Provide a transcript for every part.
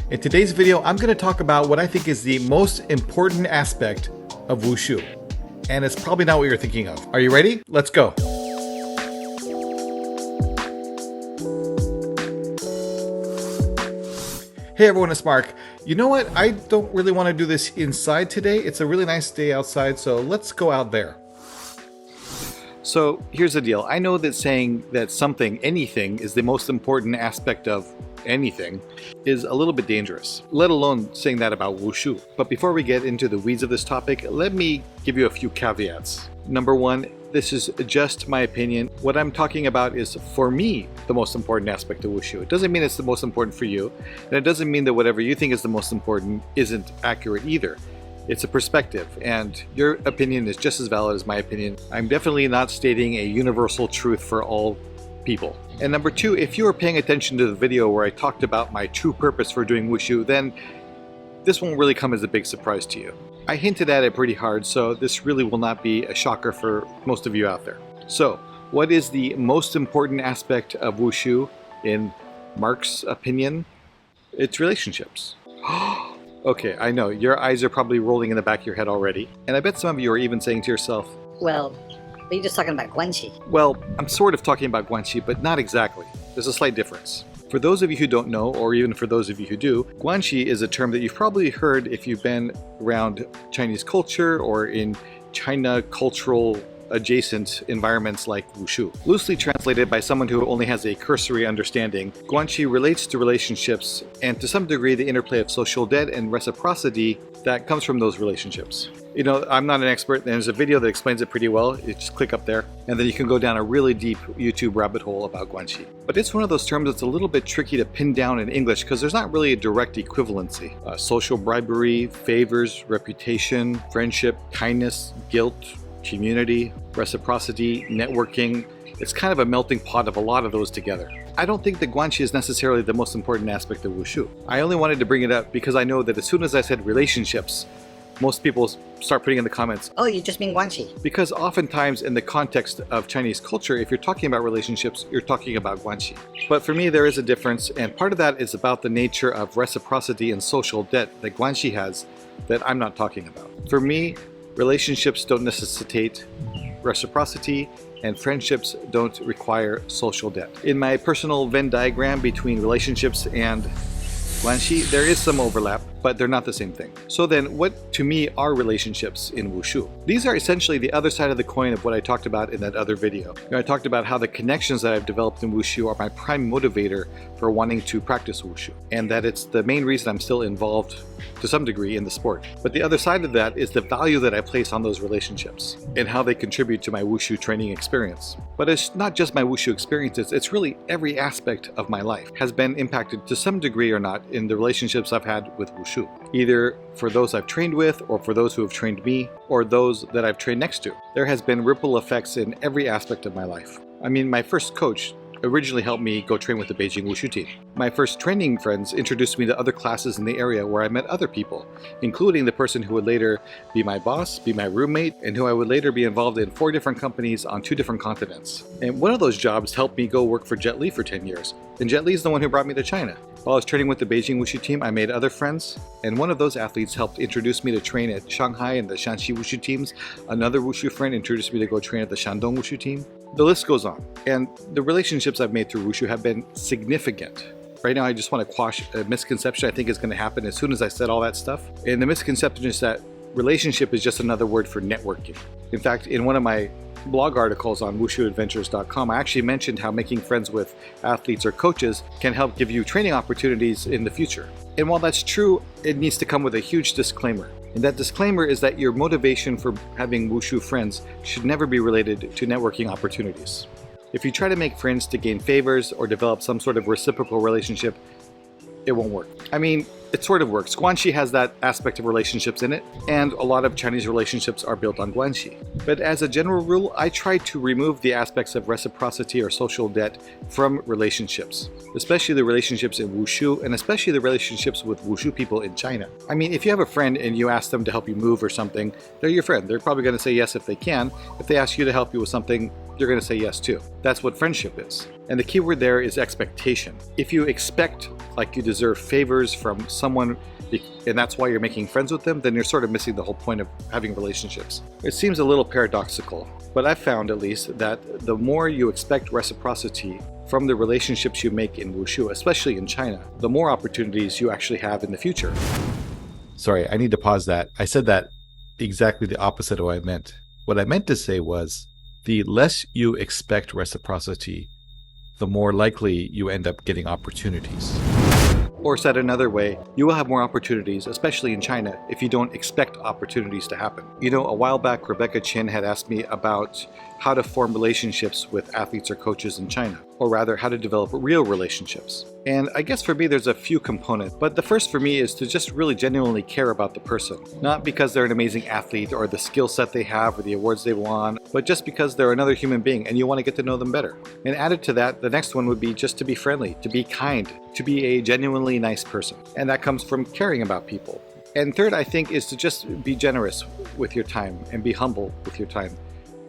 In today's video, I'm going to talk about what I think is the most important aspect of Wushu. And it's probably not what you're thinking of. Are you ready? Let's go. Hey everyone, it's Mark. You know what? I don't really want to do this inside today. It's a really nice day outside, so let's go out there. So here's the deal. I know that saying that something, anything, is the most important aspect of anything is a little bit dangerous, let alone saying that about Wushu. But before we get into the weeds of this topic, let me give you a few caveats. Number one, this is just my opinion. What I'm talking about is, for me, the most important aspect of Wushu. It doesn't mean it's the most important for you, and it doesn't mean that whatever you think is the most important isn't accurate either. It's a perspective, and your opinion is just as valid as my opinion. I'm definitely not stating a universal truth for all people. And number two, if you were paying attention to the video where I talked about my true purpose for doing Wushu, then this won't really come as a big surprise to you. I hinted at it pretty hard, so this really will not be a shocker for most of you out there. So, what is the most important aspect of Wushu, in Mark's opinion? It's relationships. Okay, I know, your eyes are probably rolling in the back of your head already, and I bet some of you are even saying to yourself, well, are you just talking about guanxi? Well, I'm sort of talking about guanxi, but not exactly. There's a slight difference. For those of you who don't know, or even for those of you who do, guanxi is a term that you've probably heard if you've been around Chinese culture or in China cultural adjacent environments like Wushu. Loosely translated by someone who only has a cursory understanding, guanxi relates to relationships and to some degree the interplay of social debt and reciprocity that comes from those relationships. You know, I'm not an expert, and there's a video that explains it pretty well. You just click up there, and then you can go down a really deep YouTube rabbit hole about guanxi. But it's one of those terms that's a little bit tricky to pin down in English because there's not really a direct equivalency. Social bribery, favors, reputation, friendship, kindness, guilt, community, reciprocity, networking. It's kind of a melting pot of a lot of those together. I don't think that guanxi is necessarily the most important aspect of Wushu. I only wanted to bring it up because I know that as soon as I said relationships, most people start putting in the comments, oh, you just mean guanxi. Because oftentimes in the context of Chinese culture, if you're talking about relationships, you're talking about guanxi. But for me, there is a difference, and part of that is about the nature of reciprocity and social debt that guanxi has that I'm not talking about. For me, relationships don't necessitate reciprocity, and friendships don't require social debt. In my personal Venn diagram between relationships and guanxi, there is some overlap, but they're not the same thing. So then, what to me are relationships in Wushu? These are essentially the other side of the coin of what I talked about in that other video. I talked about how the connections that I've developed in Wushu are my prime motivator for wanting to practice Wushu, and that it's the main reason I'm still involved to some degree in the sport. But the other side of that is the value that I place on those relationships and how they contribute to my Wushu training experience. But it's not just my Wushu experiences, it's really every aspect of my life has been impacted to some degree or not in the relationships I've had with Wushu, either for those I've trained with, or for those who have trained me, or those that I've trained next to. There has been ripple effects in every aspect of my life. I mean, my first coach originally helped me go train with the Beijing Wushu team. My first training friends introduced me to other classes in the area where I met other people, including the person who would later be my boss, be my roommate, and who I would later be involved in 4 different companies on 2 different continents. And one of those jobs helped me go work for Jet Li for 10 years. And Jet Li is the one who brought me to China. While I was training with the Beijing Wushu team, I made other friends, and one of those athletes helped introduce me to train at Shanghai and the Shanxi Wushu teams. Another Wushu friend introduced me to go train at the Shandong Wushu team. The list goes on, and the relationships I've made through Wushu have been significant. Right now, I just want to quash a misconception I think is going to happen as soon as I said all that stuff. And the misconception is that relationship is just another word for networking. In fact, in one of my blog articles on wushuadventures.com, I actually mentioned how making friends with athletes or coaches can help give you training opportunities in the future. And while that's true, it needs to come with a huge disclaimer. And that disclaimer is that your motivation for having Wushu friends should never be related to networking opportunities. If you try to make friends to gain favors or develop some sort of reciprocal relationship, it won't work. I mean, it sort of works. Guanxi has that aspect of relationships in it, and a lot of Chinese relationships are built on guanxi. But as a general rule, I try to remove the aspects of reciprocity or social debt from relationships, especially the relationships in Wushu, and especially the relationships with Wushu people in China. I mean, if you have a friend and you ask them to help you move or something, they're your friend. They're probably going to say yes if they can. If they ask you to help you with something, you're going to say yes too. That's what friendship is. And the key word there is expectation. If you expect like you deserve favors from someone and that's why you're making friends with them, then you're sort of missing the whole point of having relationships. It seems a little paradoxical, but I've found at least that the more you expect reciprocity from the relationships you make in Wushu, especially in China, the more opportunities you actually have in the future. Sorry, I need to pause that. I said that exactly the opposite of what I meant. What I meant to say was, the less you expect reciprocity, the more likely you end up getting opportunities. Or said another way, you will have more opportunities, especially in China, if you don't expect opportunities to happen. You know, a while back, Rebecca Chin had asked me about how to form relationships with athletes or coaches in China, or rather how to develop real relationships. And I guess for me there's a few components, but the first for me is to just really genuinely care about the person. Not because they're an amazing athlete or the skill set they have or the awards they won, but just because they're another human being and you want to get to know them better. And added to that, the next one would be just to be friendly, to be kind, to be a genuinely nice person. And that comes from caring about people. And third, I think, is to just be generous with your time and be humble with your time.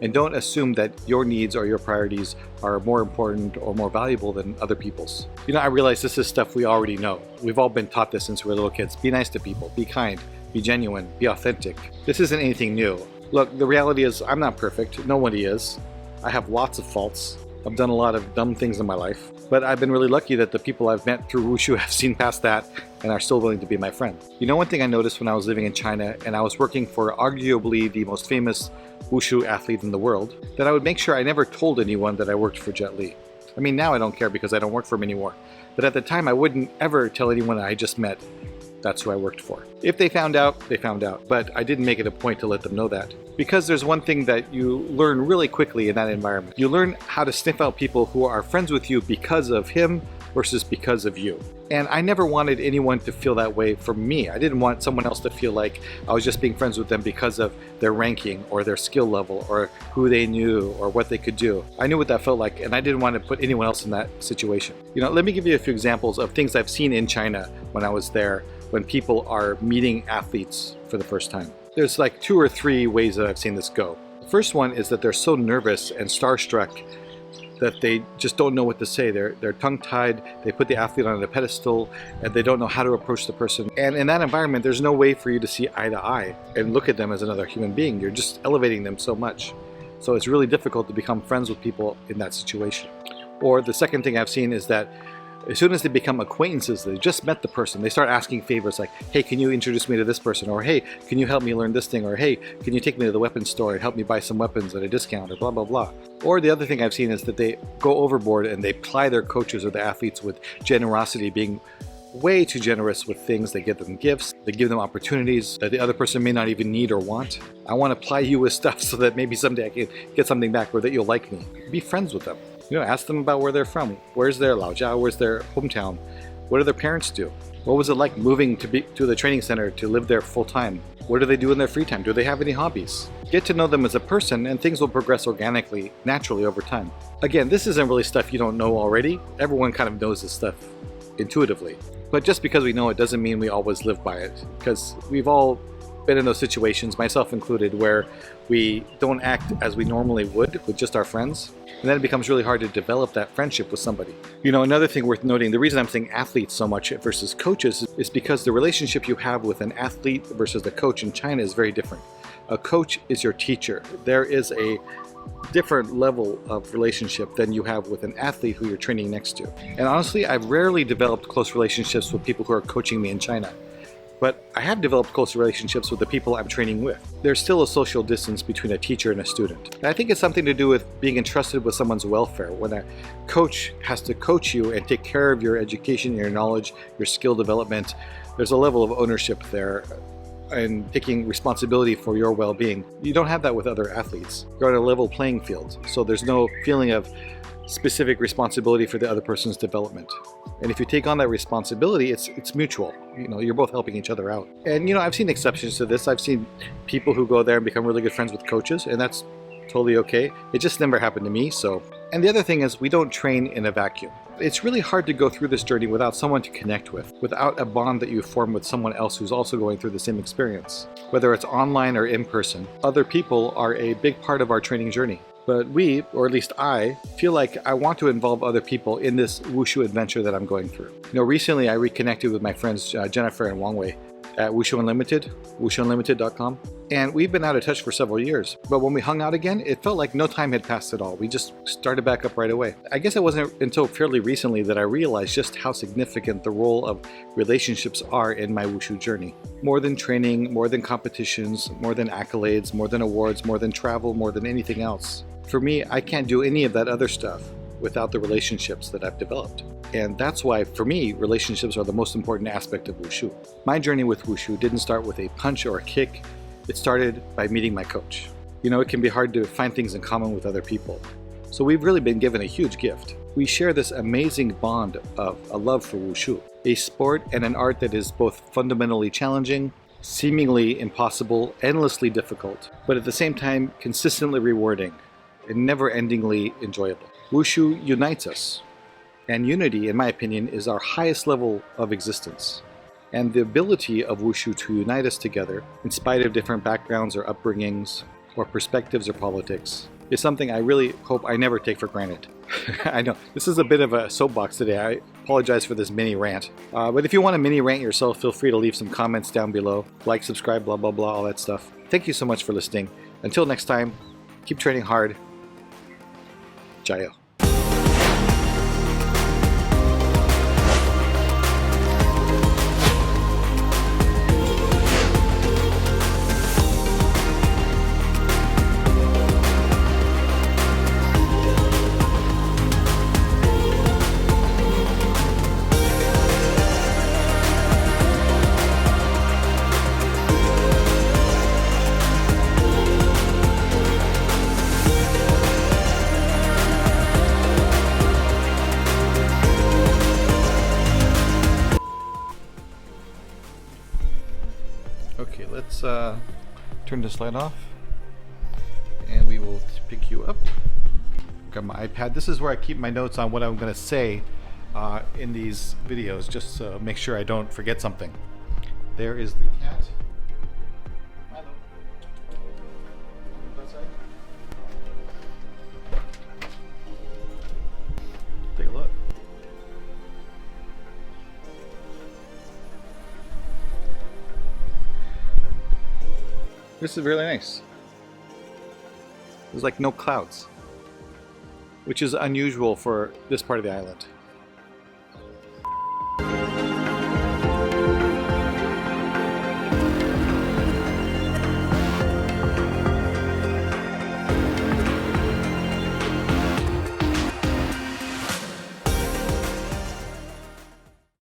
And don't assume that your needs or your priorities are more important or more valuable than other people's. You know, I realize this is stuff we already know. We've all been taught this since we were little kids. Be nice to people, be kind, be genuine, be authentic. This isn't anything new. Look, the reality is I'm not perfect. Nobody is. I have lots of faults. I've done a lot of dumb things in my life. But I've been really lucky that the people I've met through Wushu have seen past that and are still willing to be my friend. You know, one thing I noticed when I was living in China and I was working for arguably the most famous Wushu athlete in the world, that I would make sure I never told anyone that I worked for Jet Li. I mean, now I don't care because I don't work for him anymore. But at the time, I wouldn't ever tell anyone I just met that's who I worked for. If they found out, they found out. But I didn't make it a point to let them know that. Because there's one thing that you learn really quickly in that environment. You learn how to sniff out people who are friends with you because of him versus because of you. And I never wanted anyone to feel that way from me. I didn't want someone else to feel like I was just being friends with them because of their ranking or their skill level or who they knew or what they could do. I knew what that felt like and I didn't want to put anyone else in that situation. You know, let me give you a few examples of things I've seen in China when I was there when people are meeting athletes for the first time. There's like 2 or 3 ways that I've seen this go. The first one is that they're so nervous and starstruck that they just don't know what to say. They're tongue-tied, they put the athlete on a pedestal, and they don't know how to approach the person. And in that environment, there's no way for you to see eye to eye and look at them as another human being. You're just elevating them so much. So it's really difficult to become friends with people in that situation. Or the second thing I've seen is that as soon as they become acquaintances, they just met the person, they start asking favors like, hey, can you introduce me to this person? Or hey, can you help me learn this thing? Or hey, can you take me to the weapons store and help me buy some weapons at a discount? Or blah, blah, blah. Or the other thing I've seen is that they go overboard and they ply their coaches or the athletes with generosity, being way too generous with things. They give them gifts, they give them opportunities that the other person may not even need or want. I want to ply you with stuff so that maybe someday I can get something back or that you'll like me. Be friends with them. You know, ask them about where they're from. Where's their Laojiao? Where's their hometown? What do their parents do? What was it like moving to the training center to live there full time? What do they do in their free time? Do they have any hobbies? Get to know them as a person and things will progress organically, naturally over time. Again, this isn't really stuff you don't know already. Everyone kind of knows this stuff intuitively. But just because we know it doesn't mean we always live by it. Because we've all been in those situations, myself included, where we don't act as we normally would with just our friends. And then it becomes really hard to develop that friendship with somebody. You know, another thing worth noting, the reason I'm saying athletes so much versus coaches is because the relationship you have with an athlete versus a coach in China is very different. A coach is your teacher. There is a different level of relationship than you have with an athlete who you're training next to. And honestly, I've rarely developed close relationships with people who are coaching me in China. But I have developed close relationships with the people I'm training with. There's still a social distance between a teacher and a student. And I think it's something to do with being entrusted with someone's welfare. When a coach has to coach you and take care of your education, your knowledge, your skill development, there's a level of ownership there and taking responsibility for your well-being. You don't have that with other athletes. You're on a level playing field, so there's no feeling of specific responsibility for the other person's development. And if you take on that responsibility, it's mutual. You know, you're both helping each other out. And you know, I've seen exceptions to this. I've seen people who go there and become really good friends with coaches, and that's totally okay. It just never happened to me, so. And the other thing is, we don't train in a vacuum. It's really hard to go through this journey without someone to connect with, without a bond that you form with someone else who's also going through the same experience. Whether it's online or in person, other people are a big part of our training journey. But we, or at least I, feel like I want to involve other people in this Wushu adventure that I'm going through. Recently I reconnected with my friends Jennifer and Wang Wei at Wushu Unlimited, wushuunlimited.com, and we've been out of touch for several years. But when we hung out again, it felt like no time had passed at all. We just started back up right away. I guess it wasn't until fairly recently that I realized just how significant the role of relationships are in my Wushu journey. More than training, more than competitions, more than accolades, more than awards, more than travel, more than anything else. For me, I can't do any of that other stuff without the relationships that I've developed. And that's why, for me, relationships are the most important aspect of Wushu. My journey with Wushu didn't start with a punch or a kick. It started by meeting my coach. It can be hard to find things in common with other people. So we've really been given a huge gift. We share this amazing bond of a love for Wushu, a sport and an art that is both fundamentally challenging, seemingly impossible, endlessly difficult, but at the same time consistently rewarding and never-endingly enjoyable. Wushu unites us. And unity, in my opinion, is our highest level of existence. And the ability of Wushu to unite us together, in spite of different backgrounds or upbringings, or perspectives or politics, is something I really hope I never take for granted. I know, this is a bit of a soapbox today. I apologize for this mini rant. But if you want to mini rant yourself, feel free to leave some comments down below. Like, subscribe, blah, blah, blah, all that stuff. Thank you so much for listening. Until next time, keep training hard. Jayo. Okay, let's turn this light off and we will pick you up. Got my iPad. This is where I keep my notes on what I'm going to say in these videos, just to make sure I don't forget something. There is the cat. Milo. Outside. Take a look. This is really nice. There's like no clouds, which is unusual for this part of the island.